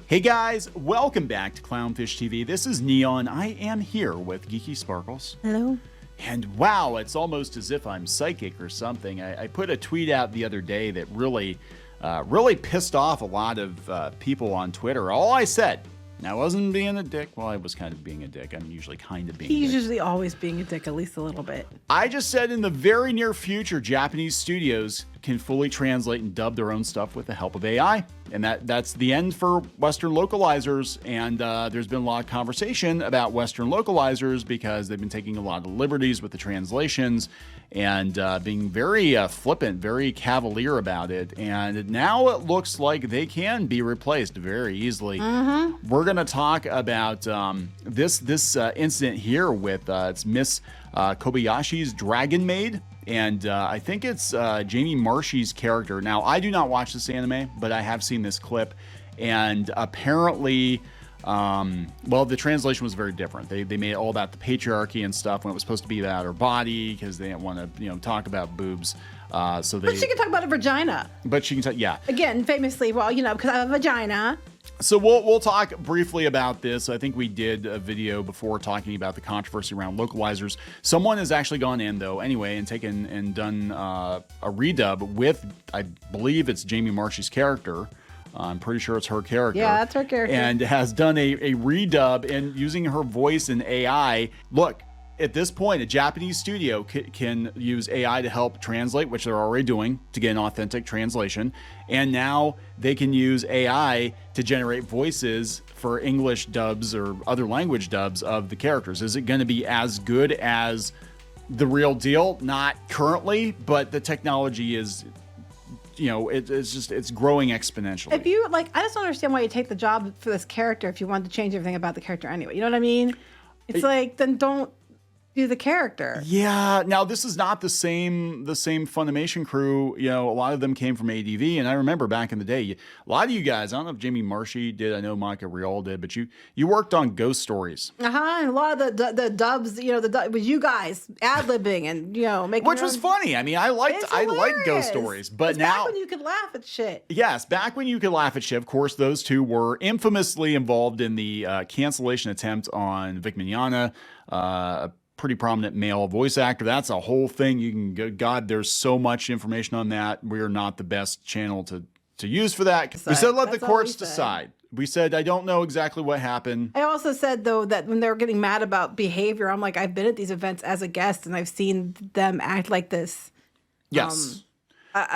Hey guys, welcome back to Clownfish TV. This is Neon. I am here with Geeky Sparkles. Hello. And wow, it's almost as if I'm psychic or something. I put a tweet out the other day that really pissed off a lot of people on Twitter. All I said, and I wasn't being a dick. Well, I was kind of being a dick. I'm usually kind of being a dick. He's usually always being a dick, at least a little bit. I just said in the very near future, Japanese studios can fully translate and dub their own stuff with the help of AI. And that's the end for Western localizers. And there's been a lot of conversation about Western localizers because they've been taking a lot of liberties with the translations and being very flippant, very cavalier about it. And now it looks like they can be replaced very easily. We're going to talk about this incident here with it's Miss Kobayashi's Dragon Maid. And I think it's Jamie Marshy's character. Now, I do not watch this anime, but I have seen this clip. And apparently, well, the translation was very different. They made it all about the patriarchy and stuff when it was supposed to be about her body because they didn't want to, talk about boobs. But she can talk about her vagina. But she can talk, yeah. Again, famously, well, because I have a vagina. So we'll talk briefly about this. I think we did a video before talking about the controversy around localizers. Someone has actually gone in though, anyway, and taken and done a redub with, I believe it's Jamie Marshy's character. I'm pretty sure it's her character. Yeah, that's her character. And has done a redub and using her voice and AI. Look, at this point, a Japanese studio can use AI to help translate, which they're already doing to get an authentic translation. And now they can use AI to generate voices for English dubs or other language dubs of the characters. Is it going to be as good as the real deal? Not currently, but the technology is, it's growing exponentially. If you, I just don't understand why you take the job for this character if you want to change everything about the character anyway. You know what I mean? It's then don't do the character. Yeah. Now this is not the same Funimation crew. A lot of them came from ADV, and I remember back in the day, a lot of you guys. I don't know if Jamie Marshy did. I know Monica Rial did, but you worked on Ghost Stories. And a lot of the dubs. With you guys ad libbing and making. Which was funny. I mean, I liked Ghost Stories, but now back when you could laugh at shit. Yes, back when you could laugh at shit. Of course, those two were infamously involved in the cancellation attempt on Vic Mignogna. Pretty prominent male voice actor. That's a whole thing. You can go, God, there's so much information on that. We are not the best channel to use for that. We said let the courts decide. We said I don't know exactly what happened. I also said though that when they were getting mad about behavior, I'm like, I've been at these events as a guest and I've seen them act like this. Yes.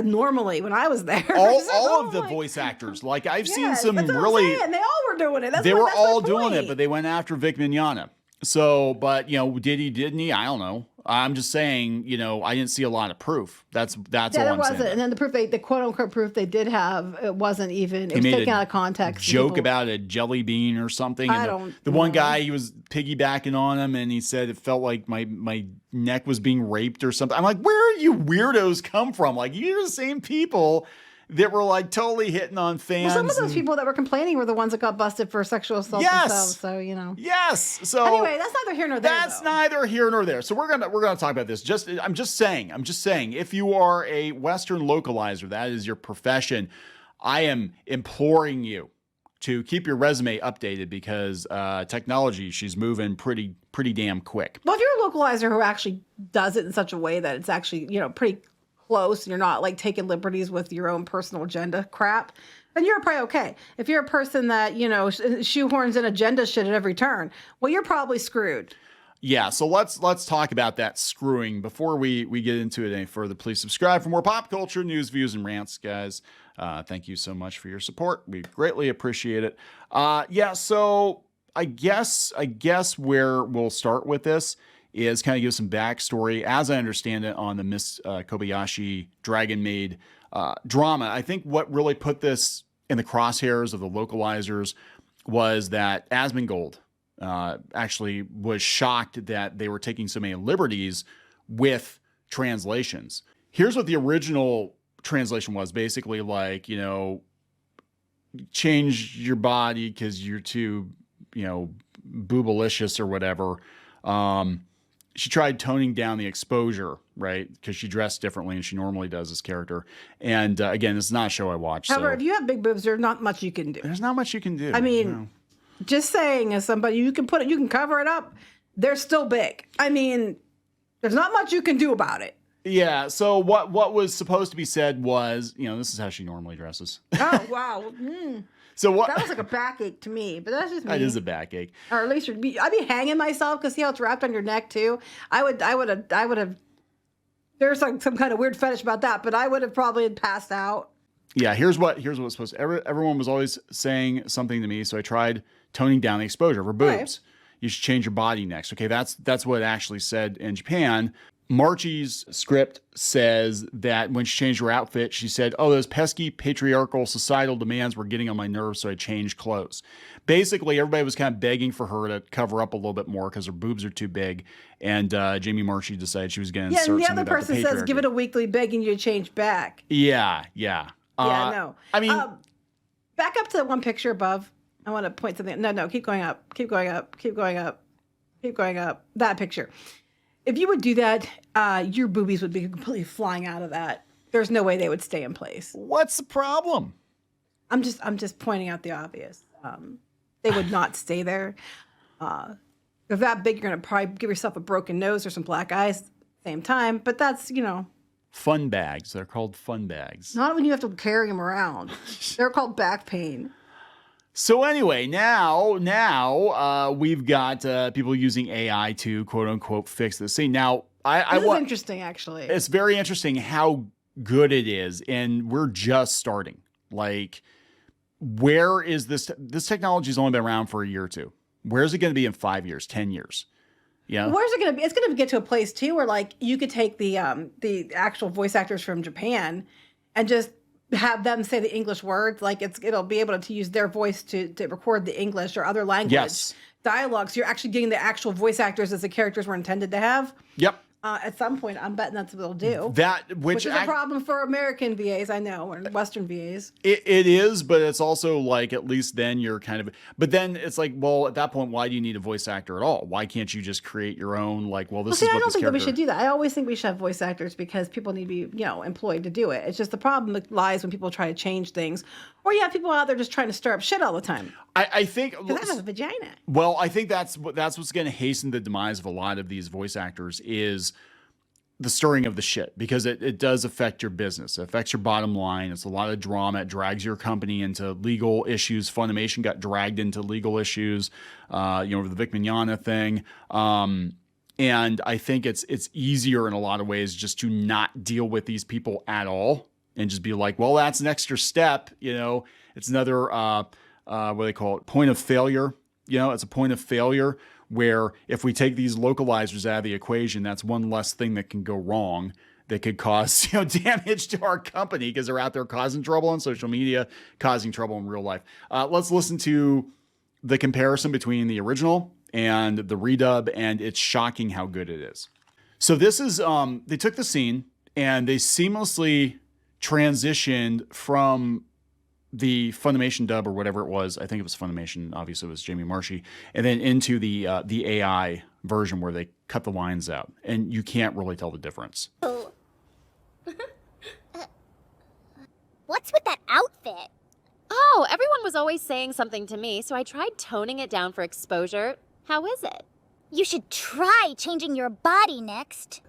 Normally when I was there. All of the voice actors. I've seen some really. And they all were doing it. They were all doing it, but they went after Vic Mignogna. So, but did he? Didn't he? I don't know. I'm just saying, I didn't see a lot of proof. That's all I'm saying. It wasn't. And then the proof, the quote unquote proof they did have, it wasn't even. It was taken out of context. Joke about a jelly bean or something. And the one guy, he was piggybacking on him, and he said it felt like my neck was being raped or something. I'm like, where are you weirdos come from? You're the same people that were totally hitting on fans. Well, some of those people that were complaining were the ones that got busted for sexual assault themselves. So Yes. So anyway, that's neither here nor there. That's neither here nor there. So we're gonna talk about this. I'm just saying. If you are a Western localizer, that is your profession. I am imploring you to keep your resume updated because technology, she's moving pretty damn quick. Well, if you're a localizer who actually does it in such a way that it's actually pretty close and you're not taking liberties with your own personal agenda crap, then you're probably okay. If you're a person that shoehorns in agenda shit at every turn, well, you're probably screwed. Yeah, so let's talk about that screwing before we get into it any further. Please subscribe for more pop culture news, views, and rants, guys. Thank you so much for your support. We greatly appreciate it. So I guess where we'll start with this is kind of give some backstory, as I understand it, on the Miss Kobayashi Dragon Maid drama. I think what really put this in the crosshairs of the localizers was that Asmongold actually was shocked that they were taking so many liberties with translations. Here's what the original translation was. Basically change your body because you're too, boobalicious or whatever. she tried toning down the exposure, right? Because she dressed differently than she normally does as character. And again, it's not a show I watch. However, so if you have big boobs, there's not much you can do. there's not much you can do. I mean, just saying, as somebody, you can cover it up. They're still big. I mean, there's not much you can do about it. Yeah. So what was supposed to be said was, this is how she normally dresses. Oh wow. So what? That was like a backache to me, but that's just me. That is a backache. Or at least I'd be hanging myself because see how it's wrapped on your neck too. I would have. There's like some kind of weird fetish about that, but I would have probably passed out. Yeah. Here's what was supposed to. Everyone was always saying something to me, so I tried toning down the exposure of her boobs. Right. You should change your body next. Okay, that's what it actually said in Japan. Marchie's script says that when she changed her outfit, she said, "Oh, those pesky patriarchal societal demands were getting on my nerves, so I changed clothes." Basically, everybody was kind of begging for her to cover up a little bit more because her boobs are too big. And Jamie Marchi decided she was going to insert and the something other about person says, "Give it a weekly begging you to change back." Yeah. No. I mean, back up to that one picture above. I want to point something. No, keep going up. Keep going up. Keep going up. Keep going up. That picture. If you would do that, your boobies would be completely flying out of that. There's no way they would stay in place. What's the problem? I'm just pointing out the obvious. They would not stay there. If that big, you're going to probably give yourself a broken nose or some black eyes at the same time. But that's, Fun bags. They're called fun bags. Not when you have to carry them around. They're called back pain. So anyway, now we've got people using AI to quote unquote fix this. See, now this is interesting, actually. It's very interesting how good it is, and we're just starting. Like, where is this? This technology's only been around for a year or two. Where's it going to be in 5 years, 10 years? Yeah. Where's it going to be? It's going to get to a place too where like you could take the actual voice actors from Japan and just have them say the English words. Like it'll be able to use their voice to record the English or other language dialogue. So you're actually getting the actual voice actors as the characters were intended to have. Yep. At some point, I'm betting that's what they'll do. Which is a problem for American VAs, I know, or Western VAs. It is, but it's also like at least then you're kind of. But then it's like, well, at that point, why do you need a voice actor at all? Why can't you just create your own? Like, well, this is what this character. I don't think that we should do that. I always think we should have voice actors because people need to be, employed to do it. It's just the problem that lies when people try to change things, or you have people out there just trying to stir up shit all the time. I think because I have a vagina. Well, I think that's what's going to hasten the demise of a lot of these voice actors is the stirring of the shit, because it does affect your business. It affects your bottom line. It's a lot of drama. It drags your company into legal issues. Funimation got dragged into legal issues, over the Vic Mignogna thing. And I think it's easier in a lot of ways just to not deal with these people at all and just be like, well, that's an extra step. It's another, what do they call it? Point of failure. It's a point of failure where if we take these localizers out of the equation, that's one less thing that can go wrong that could cause damage to our company because they're out there causing trouble on social media, causing trouble in real life. Let's listen to the comparison between the original and the redub, and it's shocking how good it is. So this is, they took the scene and they seamlessly transitioned from the Funimation dub or whatever it was. I think it was Funimation. Obviously, it was Jamie Marchi, and then into the AI version where they cut the lines out, and you can't really tell the difference. Oh. What's with that outfit? Oh, everyone was always saying something to me, so I tried toning it down for exposure. How is it? You should try changing your body next.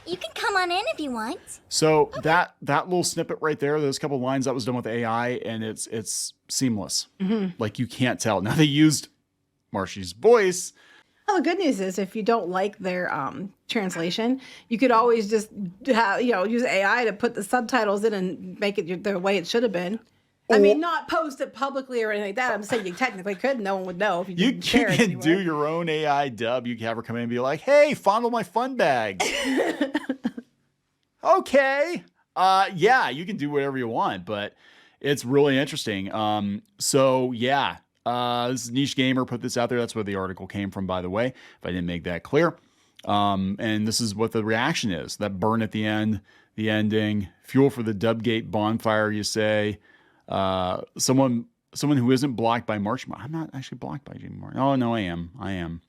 You can come on in if you want. So okay. that little snippet right there, those couple of lines, that was done with AI, and it's seamless. Mm-hmm. Like you can't tell. Now they used Marchi's voice. Well, the good news is if you don't like their translation, you could always just use AI to put the subtitles in and make it the way it should have been. I mean, not post it publicly or anything like that. I'm saying you technically could. No one would know if you can do your own AI dub. You can have her come in and be like, "Hey, fondle my fun bags." Okay. Yeah, you can do whatever you want, but it's really interesting. This is Niche Gamer put this out there. That's where the article came from, by the way, if I didn't make that clear. And this is what the reaction is. That burn at the end, the ending, fuel for the Dubgate bonfire, you say. Someone who isn't blocked by March. I'm not actually blocked by Jamie March. Oh, no, I am.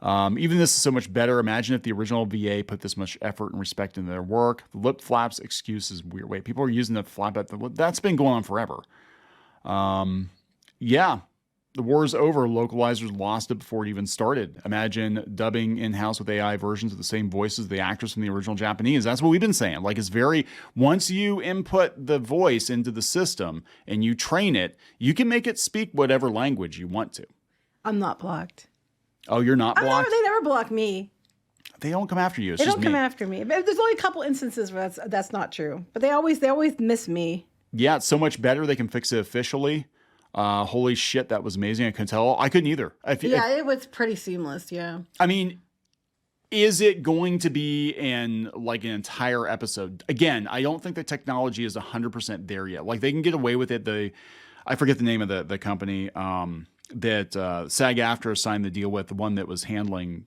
Even this is so much better. Imagine if the original VA put this much effort and respect into their work. The lip flaps excuse is weird. Wait, people are using the flap at the lip. That's been going on forever. Yeah, the war is over. Localizers lost it before it even started. Imagine dubbing in-house with AI versions of the same voices of the actors from the original Japanese. That's what we've been saying. Like, it's very, once you input the voice into the system and you train it, you can make it speak whatever language you want to. I'm not blocked. Oh, you're not blocked? They never block me. They don't come after you. It's They just don't come me. after me. But there's only a couple instances where that's not true. But they always miss me. Yeah, it's so much better. They can fix it officially. Holy shit, that was amazing. I couldn't tell. I couldn't either. It was pretty seamless. Yeah. I mean, is it going to be an entire episode? Again, I don't think the technology is 100% there yet. Like, they can get away with it. I forget the name of the company that SAG-AFTRA signed the deal with, the one that was handling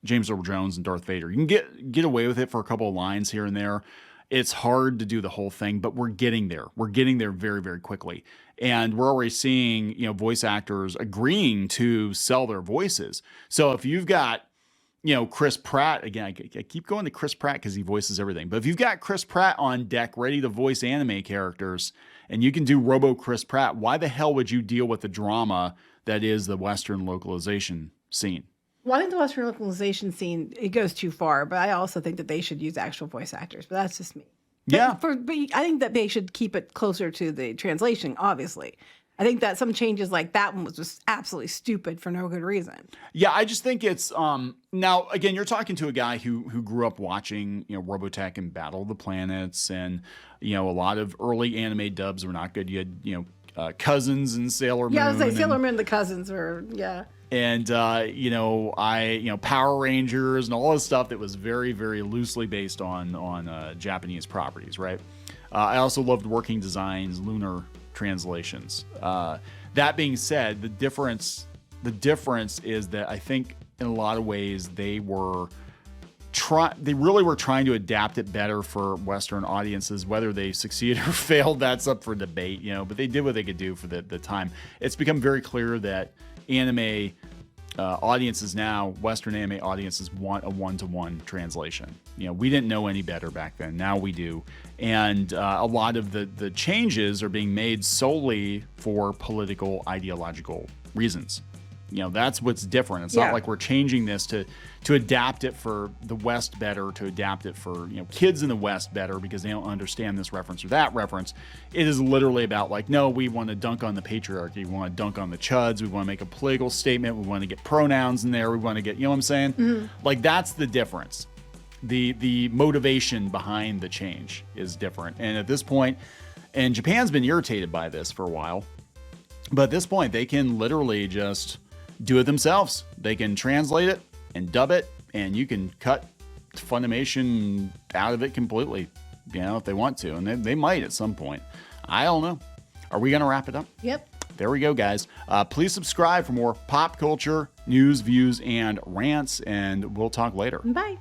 James Earl Jones and Darth Vader. You can get away with it for a couple of lines here and there. It's hard to do the whole thing, but we're getting there. We're getting there very, very quickly. And we're already seeing, voice actors agreeing to sell their voices. So if you've got, Chris Pratt, again, I keep going to Chris Pratt because he voices everything. But if you've got Chris Pratt on deck ready to voice anime characters and you can do Robo Chris Pratt, why the hell would you deal with the drama that is the Western localization scene? Well, I think the Western localization scene, it goes too far, but I also think that they should use actual voice actors, but that's just me. Yeah. But I think that they should keep it closer to the translation, obviously. I think that some changes like that one was just absolutely stupid for no good reason. Yeah, I just think it's now again, you're talking to a guy who grew up watching, Robotech and Battle of the Planets, and a lot of early anime dubs were not good. You had Cousins and Sailor Moon. Yeah, I was like Sailor Moon and the Cousins were, yeah. And Power Rangers and all this stuff that was very, very loosely based on Japanese properties, right? I also loved Working Designs, Lunar translations. That being said, the difference is that I think in a lot of ways they really were trying to adapt it better for Western audiences. Whether they succeeded or failed, that's up for debate, but they did what they could do for the time. It's become very clear that anime audiences now, Western anime audiences, want a one-to-one translation. We didn't know any better back then. Now we do. And a lot of the changes are being made solely for political, ideological reasons. That's what's different. It's not like we're changing this to adapt it for the West better, to adapt it for kids in the West better because they don't understand this reference or that reference. It is literally about no, we want to dunk on the patriarchy, we want to dunk on the chuds, we want to make a political statement, we want to get pronouns in there, we want to get, what I'm saying? Mm-hmm. That's the difference. The motivation behind the change is different. And at this point, and Japan's been irritated by this for a while, but at this point they can literally just do it themselves. They can translate it and dub it, and you can cut Funimation out of it completely, if they want to. And they might at some point. I don't know. Are we going to wrap it up? Yep. There we go, guys. Please subscribe for more pop culture, news, views, and rants, and we'll talk later. Bye.